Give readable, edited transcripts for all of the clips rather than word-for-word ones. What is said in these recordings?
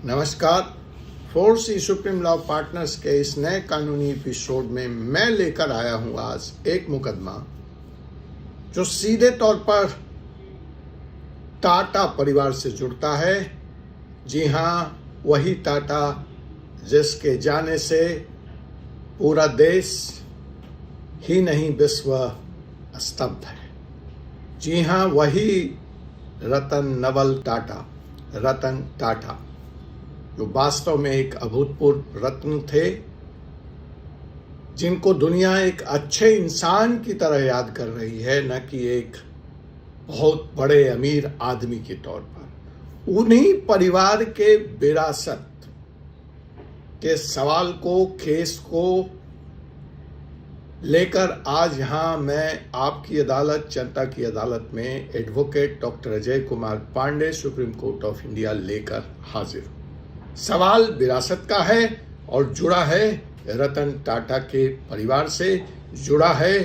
नमस्कार। 4C supreme law partners के इस नए कानूनी एपिसोड में मैं लेकर आया हूं आज एक मुकदमा जो सीधे तौर पर टाटा परिवार से जुड़ता है। जी हां, वही टाटा जिसके जाने से पूरा देश ही नहीं विश्व स्तब्ध है। जी हां, वही रतन नवल टाटा, रतन टाटा, जो वास्तव में एक अभूतपूर्व रत्न थे, जिनको दुनिया एक अच्छे इंसान की तरह याद कर रही है, न कि एक बहुत बड़े अमीर आदमी के तौर पर। उन्हीं परिवार के विरासत के सवाल को, केस को लेकर आज यहां मैं आपकी अदालत, जनता की अदालत में advocate doctor Ajay Kumar Pandey, supreme court of India लेकर हाजिर हूं। सवाल विरासत का है और जुड़ा है रतन टाटा के परिवार से, जुड़ा है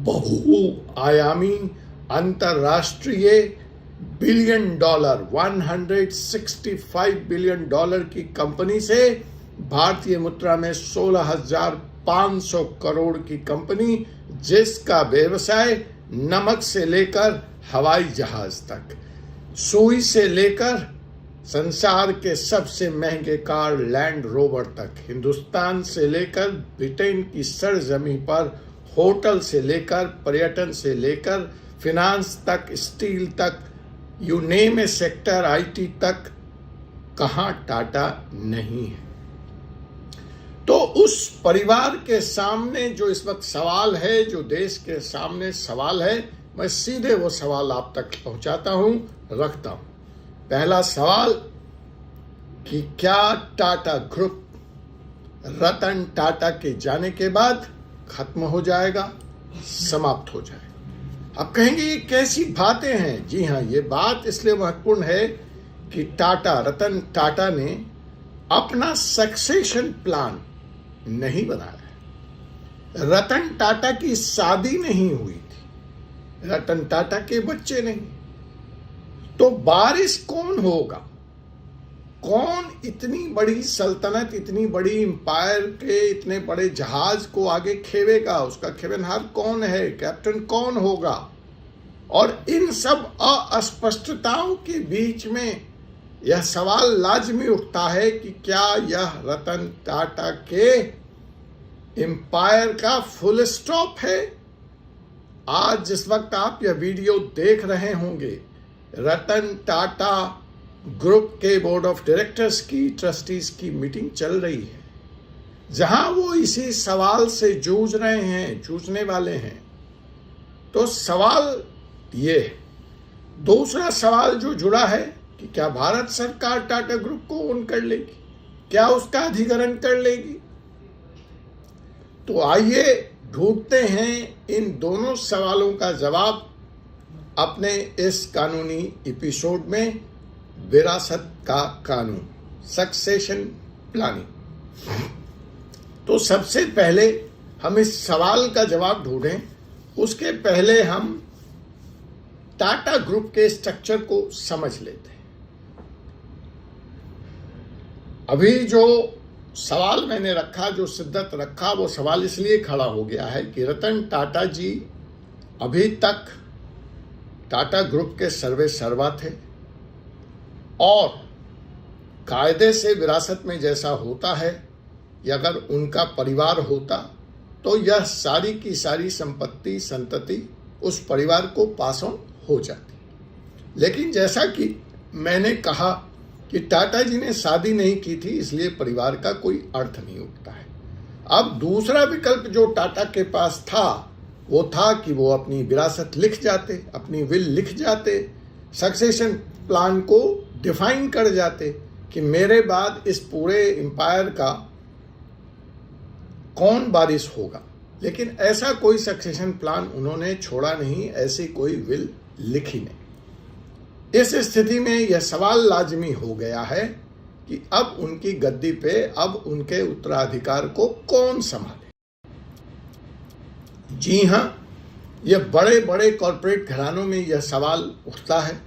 बहुआयामी अंतरराष्ट्रीय $1 165 बिलियन की कंपनी से, भारतीय मुद्रा में 16,500 करोड़ की कंपनी, जिसका व्यवसाय नमक से लेकर हवाई जहाज तक, सुई से लेकर संसार के सबसे महंगे कार लैंड रोवर तक, हिंदुस्तान से लेकर ब्रिटेन की सरजमी पर होटल से लेकर पर्यटन से लेकर फिनांस तक, स्टील तक, you name A sector, IT तक, कहां टाटा नहीं है। तो उस परिवार के सामने जो इस वक्त सवाल है, जो देश के सामने सवाल है, मैं सीधे वो सवाल आप तक पहुंचाता हूं, रखता हूं। पहला सवाल कि क्या टाटा ग्रुप रतन टाटा के जाने के बाद खत्म हो जाएगा, समाप्त हो जाएगा। अब कहेंगे ये कैसी बातें हैं। जी हां, ये बात इसलिए महत्वपूर्ण है कि रतन टाटा ने अपना सक्सेशन प्लान नहीं बनाया। रतन टाटा की शादी नहीं हुई थी, रतन टाटा के बच्चे नहीं, तो वारिस कौन होगा? कौन इतनी बड़ी सल्तनत, इतनी बड़ी एम्पायर के इतने बड़े जहाज को आगे खेवेगा? उसका खेवनहार कौन है? कैप्टन कौन होगा? और इन सब अस्पष्टताओं के बीच में यह सवाल लाजमी उठता है कि क्या यह रतन टाटा के एम्पायर का फुल स्टॉप है? आज जिस वक्त आप यह वीडियो देख रहे होंगे, रतन टाटा ग्रुप के बोर्ड ऑफ डायरेक्टर्स की, ट्रस्टीज की मीटिंग चल रही है, जहां वो इसी सवाल से जूझ रहे हैं, जूझने वाले हैं। तो सवाल ये है। दूसरा सवाल जो जुड़ा है कि क्या भारत सरकार टाटा ग्रुप को ओन कर लेगी, क्या उसका अधिग्रहण कर लेगी? तो आइए ढूंढते हैं इन दोनों सवालों का जवाब अपने इस कानूनी एपिसोड में, विरासत का कानून, सक्सेशन प्लानिंग। तो सबसे पहले हम इस सवाल का जवाब ढूंढें, उसके पहले हम टाटा ग्रुप के स्ट्रक्चर को समझ लेते हैं। अभी जो सवाल मैंने रखा, जो सिद्दत रखा, वो सवाल इसलिए खड़ा हो गया है कि रतन टाटा जी अभी तक टाटा ग्रुप के सर्वे सर्वा थे और कायदे से विरासत में जैसा होता है कि अगर उनका परिवार होता तो यह सारी की सारी संपत्ति, संतति उस परिवार को पास ऑन हो जाती। लेकिन जैसा कि मैंने कहा कि टाटा जी ने शादी नहीं की थी, इसलिए परिवार का कोई अर्थ नहीं उठता है। अब दूसरा विकल्प जो टाटा के पास था वो था कि वो अपनी विरासत लिख जाते, अपनी विल लिख जाते, सक्सेशन प्लान को डिफाइन कर जाते कि मेरे बाद इस पूरे एम्पायर का कौन वारिस होगा। लेकिन ऐसा कोई सक्सेशन प्लान उन्होंने छोड़ा नहीं, ऐसी कोई विल लिखी नहीं। इस स्थिति में यह सवाल लाजमी हो गया है कि अब उनकी गद्दी पे, अब उनके उत्तराधिकार को कौन संभाले। जी हां, यह बड़े बड़े कॉरपोरेट घरानों में यह सवाल उठता है।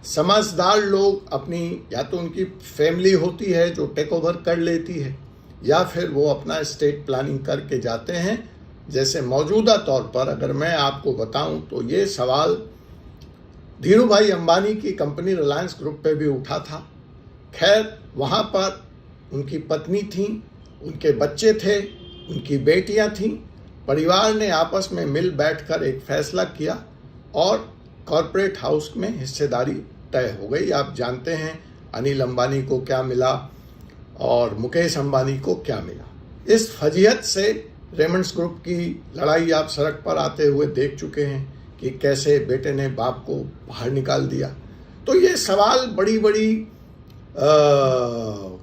समझदार लोग अपनी या तो उनकी फैमिली होती है जो टेक ओवर कर लेती है, या फिर वो अपना स्टेट प्लानिंग करके जाते हैं। जैसे मौजूदा तौर पर अगर मैं आपको बताऊं तो ये सवाल धीरू भाई अंबानी की कंपनी रिलायंस ग्रुप पे भी उठा था। खैर, वहाँ पर उनकी पत्नी थी, उनके बच्चे थे, उनकी बेटियां थीं। परिवार ने आपस में मिल बैठकर एक फैसला किया और कॉरपोरेट हाउस में हिस्सेदारी तय हो गई। आप जानते हैं अनिल अंबानी को क्या मिला और मुकेश अंबानी को क्या मिला। इस फजीहत से रेमंड्स ग्रुप की लड़ाई आप सड़क पर आते हुए देख चुके हैं कि कैसे बेटे ने बाप को बाहर निकाल दिया। तो ये सवाल बड़ी बड़ी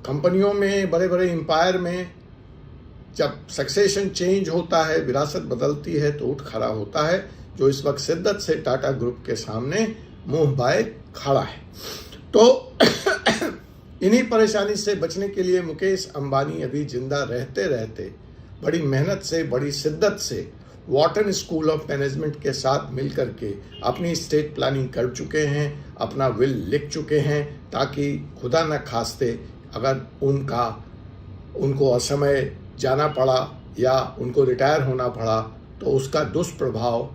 कंपनियों में, बड़े बड़े एम्पायर में जब सक्सेशन चेंज होता है, विरासत बदलती है, तो उठ खड़ा होता है, जो इस वक्त शिद्दत से टाटा ग्रुप के सामने मुंह बाए खड़ा है। तो इन्हीं परेशानी से बचने के लिए मुकेश अंबानी अभी जिंदा रहते रहते बड़ी मेहनत से, बड़ी शिद्दत से वॉटन स्कूल ऑफ मैनेजमेंट के साथ मिलकर के अपनी स्टेट प्लानिंग कर चुके हैं, अपना विल लिख चुके हैं, ताकि खुदा न खास्ते अगर उनको असमय जाना पड़ा या उनको रिटायर होना पड़ा तो उसका दुष्प्रभाव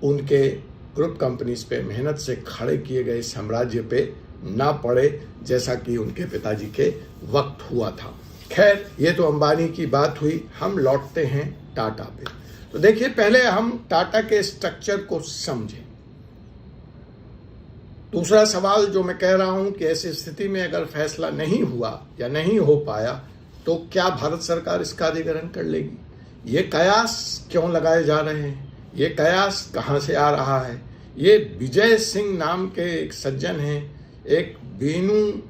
उनके ग्रुप कंपनीज पे, मेहनत से खड़े किए गए साम्राज्य पे ना पड़े, जैसा कि उनके पिताजी के वक्त हुआ था। खैर, ये तो अंबानी की बात हुई। हम लौटते हैं टाटा पे। तो देखिए, पहले हम टाटा के स्ट्रक्चर को समझें। दूसरा सवाल जो मैं कह रहा हूं कि ऐसी स्थिति में अगर फैसला नहीं हुआ या नहीं हो पाया तो क्या भारत सरकार इसका अधिग्रहण कर लेगी? ये कयास क्यों लगाए जा रहे हैं? ये कयास कहाँ से आ रहा है? ये विजय सिंह नाम के एक सज्जन हैं, एक बीनू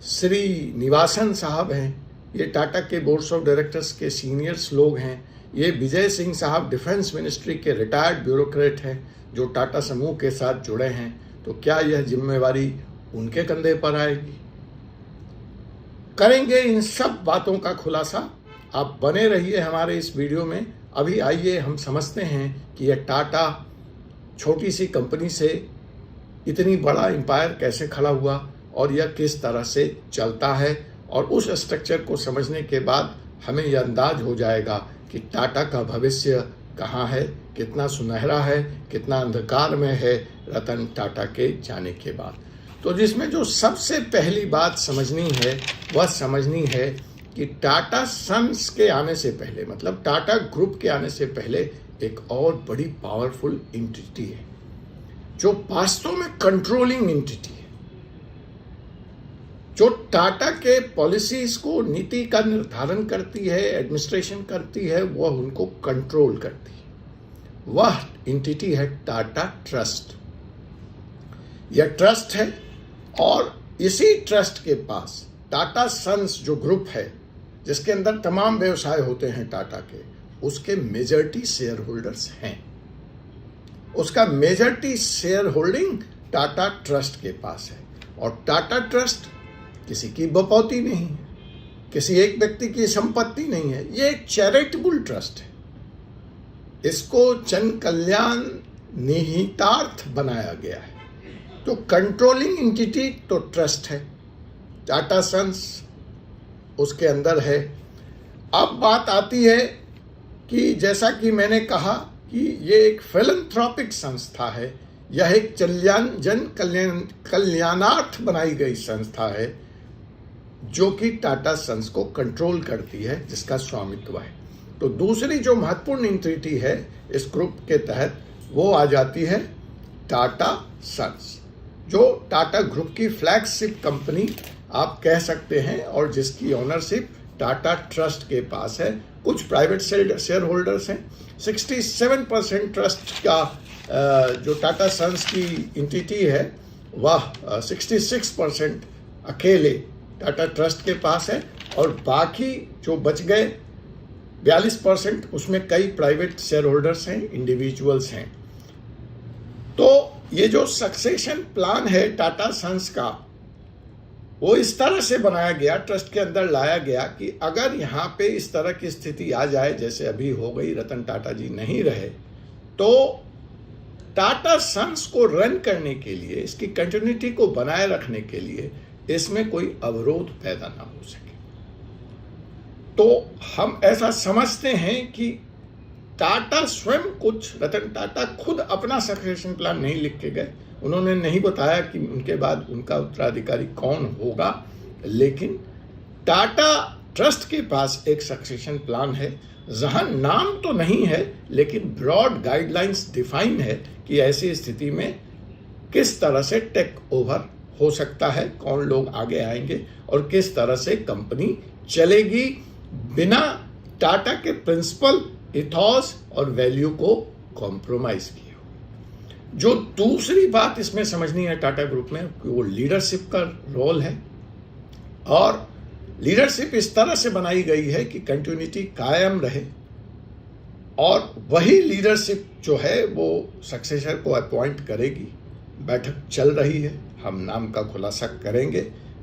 श्रीनिवासन साहब हैं, ये टाटा के बोर्ड्स ऑफ डायरेक्टर्स के सीनियर्स लोग हैं। ये विजय सिंह साहब डिफेंस मिनिस्ट्री के रिटायर्ड ब्यूरोक्रेट हैं जो टाटा समूह के साथ जुड़े हैं। तो क्या यह जिम्मेवारी उनके कंधे पर आएगी? करेंगे इन सब बातों का खुलासा। आप बने रहिए हमारे इस वीडियो में। अभी आइए हम समझते हैं कि यह टाटा छोटी सी कंपनी से इतनी बड़ा एम्पायर कैसे खड़ा हुआ और यह किस तरह से चलता है। और उस स्ट्रक्चर को समझने के बाद हमें यह अंदाज हो जाएगा कि टाटा का भविष्य कहाँ है, कितना सुनहरा है, कितना अंधकार में है रतन टाटा के जाने के बाद। तो जिसमें जो सबसे पहली बात समझनी है वह समझनी है कि टाटा सन्स के आने से पहले, मतलब टाटा ग्रुप के आने से पहले, एक और बड़ी पावरफुल एंटिटी है जो वास्तव में कंट्रोलिंग एंटिटी है, जो टाटा के पॉलिसीज को, नीति का निर्धारण करती है, एडमिनिस्ट्रेशन करती है, वह उनको कंट्रोल करती है। वह एंटिटी है टाटा ट्रस्ट। यह ट्रस्ट है और इसी ट्रस्ट के पास टाटा सन्स जो ग्रुप है, जिसके अंदर तमाम व्यवसाय होते हैं टाटा के, उसके मेजॉरिटी शेयर होल्डर्स हैं। उसका majority share holding Tata trust के पास है। और टाटा ट्रस्ट किसी की बपौती नहीं है, किसी एक व्यक्ति की संपत्ति नहीं है। ये एक चैरिटेबल ट्रस्ट है। इसको जन कल्याण निहितार्थ बनाया गया है। तो कंट्रोलिंग एंटिटी तो ट्रस्ट है, टाटा सन्स उसके अंदर है। अब बात आती है कि जैसा कि मैंने कहा कि ये एक फिलैंथ्रोपिक संस्था है, यह एक जन कल्याणार्थ बनाई गई संस्था है जो कि टाटा सन्स को कंट्रोल करती है, जिसका स्वामित्व है। तो दूसरी जो महत्वपूर्ण एंटिटी है इस ग्रुप के तहत, वो आ जाती है टाटा सन्स, जो टाटा ग्रुप की फ्लैगशिप कंपनी आप कह सकते हैं और जिसकी ओनरशिप टाटा ट्रस्ट के पास है। कुछ प्राइवेट शेयर होल्डर्स हैं। 67% ट्रस्ट का जो टाटा सन्स की एंटिटी है वह 66% अकेले टाटा ट्रस्ट के पास है और बाकी जो बच गए 42% उसमें कई प्राइवेट शेयर होल्डर्स हैं, इंडिविजुअल्स हैं। तो ये जो सक्सेशन प्लान है टाटा सन्स का, वो इस तरह से बनाया गया, ट्रस्ट के अंदर लाया गया कि अगर यहाँ पे इस तरह की स्थिति आ जाए जैसे अभी हो गई, रतन टाटा जी नहीं रहे, तो टाटा सन्स को रन करने के लिए, इसकी कंटिन्यूटी को बनाए रखने के लिए इसमें कोई अवरोध पैदा ना हो सके। तो हम ऐसा समझते हैं कि टाटा स्वयं कुछ, रतन टाटा खुद अपना सक्सेशन प्लान नहीं लिख के गए, उन्होंने नहीं बताया कि उनके बाद उनका उत्तराधिकारी कौन होगा, लेकिन टाटा ट्रस्ट के पास एक सक्सेशन प्लान है जहां नाम तो नहीं है लेकिन ब्रॉड गाइडलाइंस डिफाइन है कि ऐसी स्थिति में किस तरह से टेक ओवर हो सकता है, कौन लोग आगे आएंगे और किस तरह से कंपनी चलेगी बिना टाटा के प्रिंसिपल, इथॉस और वैल्यू को कॉम्प्रोमाइज किए हो। जो दूसरी बात इसमें समझनी है टाटा ग्रुप में कि वो लीडरशिप का रोल है, और लीडरशिप इस तरह से बनाई गई है कि कंटिन्यूटी कायम रहे, और वही लीडरशिप जो है वो सक्सेसर को अपॉइंट करेगी। बैठक चल रही है, हम नाम का खुलासा करेंगे,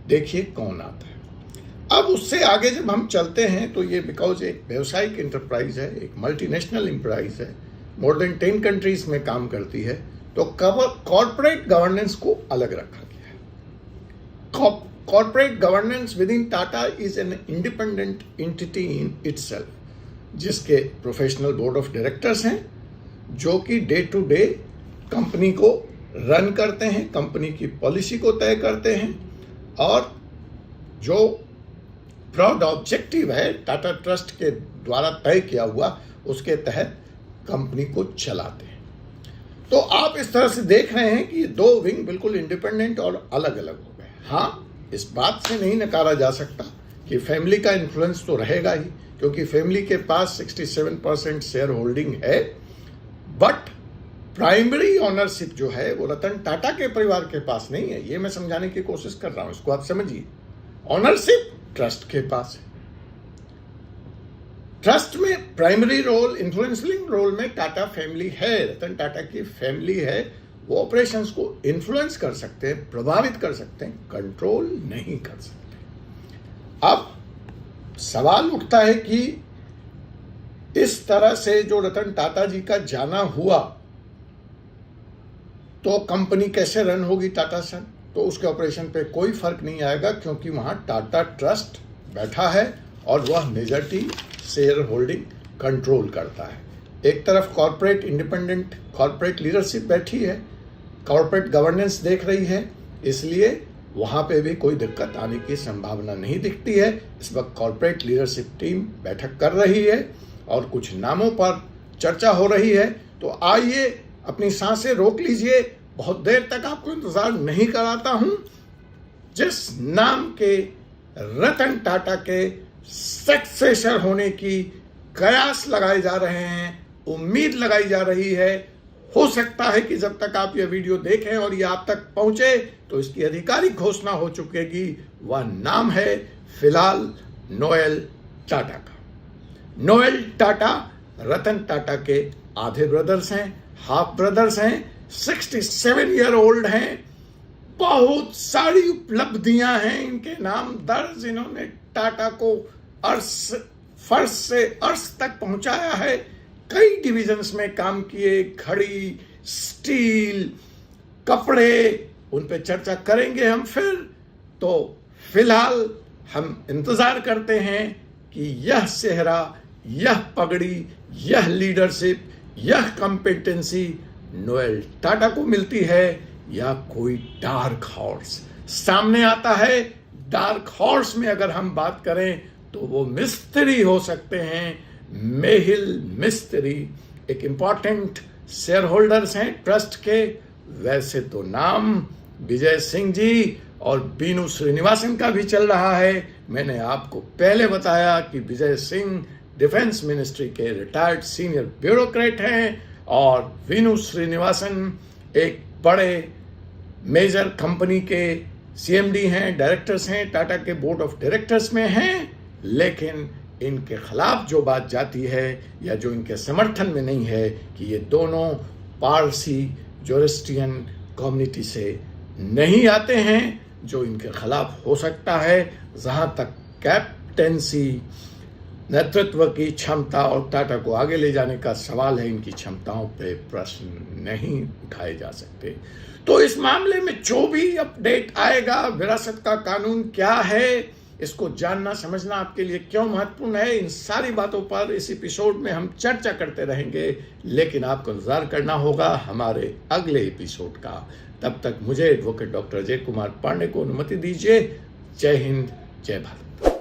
देखिए कौन आता है। अब उससे आगे जब हम चलते हैं तो ये बिकॉज एक व्यावसायिक इंटरप्राइज है, एक मल्टीनेशनल इंटरप्राइज है, मोर देन 10 कंट्रीज में काम करती है, तो कॉर्पोरेट गवर्नेंस को अलग रखा गया है। Corporate governance with in Tata is an independent entity in itself, जिसके प्रोफेशनल बोर्ड ऑफ डायरेक्टर्स हैं जो कि डे टू डे कंपनी को रन करते हैं, कंपनी की पॉलिसी को तय करते हैं, और जो ब्रॉड ऑब्जेक्टिव है टाटा ट्रस्ट के द्वारा तय किया हुआ उसके तहत कंपनी को चलाते हैं। तो आप इस तरह से देख रहे हैं कि ये दो विंग बिल्कुल इंडिपेंडेंट और अलग अलग हो गए। हाँ, इस बात से नहीं नकारा जा सकता कि फैमिली का इन्फ्लुएंस तो रहेगा ही, क्योंकि फैमिली के पास 67% शेयर होल्डिंग है, बट प्राइमरी ऑनरशिप जो है वो रतन टाटा के परिवार के पास नहीं है। ये मैं समझाने की कोशिश कर रहा हूं, इसको आप समझिए। ऑनरशिप ट्रस्ट के पास है। ट्रस्ट में प्राइमरी रोल, इन्फ्लुएंसिंग रोल में टाटा फैमिली है, रतन टाटा की फैमिली है। वो ऑपरेशंस को इन्फ्लुएंस कर सकते हैं, प्रभावित कर सकते हैं, कंट्रोल नहीं कर सकते। अब सवाल उठता है कि इस तरह से जो रतन टाटा जी का जाना हुआ तो कंपनी कैसे रन होगी टाटा सन? तो उसके ऑपरेशन पे कोई फर्क नहीं आएगा, क्योंकि वहां टाटा ट्रस्ट बैठा है और वह मेजॉरिटी शेयर होल्डिंग कंट्रोल करता है। एक तरफ कॉर्पोरेट इंडिपेंडेंट कॉर्पोरेट लीडरशिप बैठी है, कॉर्पोरेट गवर्नेंस देख रही है, इसलिए वहां पे भी कोई दिक्कत आने की संभावना नहीं दिखती है। इस वक्त कॉर्पोरेट लीडरशिप टीम बैठक कर रही है और कुछ नामों पर चर्चा हो रही है। तो आइए अपनी सांसें रोक लीजिए, बहुत देर तक आपको इंतजार नहीं कराता हूं। जिस नाम के रतन टाटा के सक्सेसर होने की कयास लगाए जा रहे हैं, उम्मीद लगाई जा रही है, हो सकता है कि जब तक आप यह वीडियो देखें और ये आप तक पहुंचे तो इसकी आधिकारिक घोषणा हो चुकेगी। वह नाम है फिलहाल नोएल टाटा का। नोएल टाटा रतन टाटा के आधे ब्रदर्स हैं, हाफ ब्रदर्स हैं, 67 ईयर ओल्ड हैं, बहुत सारी उपलब्धियां हैं इनके नाम दर्ज। इन्होंने टाटा को फर्श से अर्श तक पहुंचाया है, कई डिविजन्स में काम किए, घड़ी, स्टील, कपड़े, उन पे चर्चा करेंगे हम फिर। तो फिलहाल हम इंतजार करते हैं कि यह सेहरा, यह पगड़ी, यह लीडरशिप, यह कॉम्पिटेंसी नोएल टाटा को मिलती है या कोई डार्क हॉर्स सामने आता है। डार्क हॉर्स में अगर हम बात करें तो वो मिस्त्री हो सकते हैं, मेहिल मिस्त्री एक इंपॉर्टेंट शेयर होल्डर्स हैं ट्रस्ट के। वैसे तो नाम विजय सिंह जी और बीनू श्रीनिवासन का भी चल रहा है। मैंने आपको पहले बताया कि विजय सिंह डिफेंस मिनिस्ट्री के रिटायर्ड सीनियर ब्यूरोक्रेट हैं और वीनू श्रीनिवासन एक बड़े मेजर कंपनी के सीएमडी हैं, डायरेक्टर्स हैं, टाटा के बोर्ड ऑफ डायरेक्टर्स में हैं। लेकिन इनके खिलाफ जो बात जाती है या जो इनके समर्थन में नहीं है कि ये दोनों पारसी जोरिस्टियन कम्युनिटी से नहीं आते हैं, जो इनके खिलाफ हो सकता है। जहां तक कैप्टेंसी नेतृत्व की क्षमता और टाटा को आगे ले जाने का सवाल है, इनकी क्षमताओं पे प्रश्न नहीं उठाए जा सकते। तो इस मामले में जो भी अपडेट आएगा, विरासत का कानून क्या है, इसको जानना समझना आपके लिए क्यों महत्वपूर्ण है, इन सारी बातों पर इस एपिसोड में हम चर्चा करते रहेंगे। लेकिन आपको इंतजार करना होगा हमारे अगले एपिसोड का। तब तक मुझे एडवोकेट डॉक्टर अजय कुमार पांडे को अनुमति दीजिए। जय हिंद, जय भारत।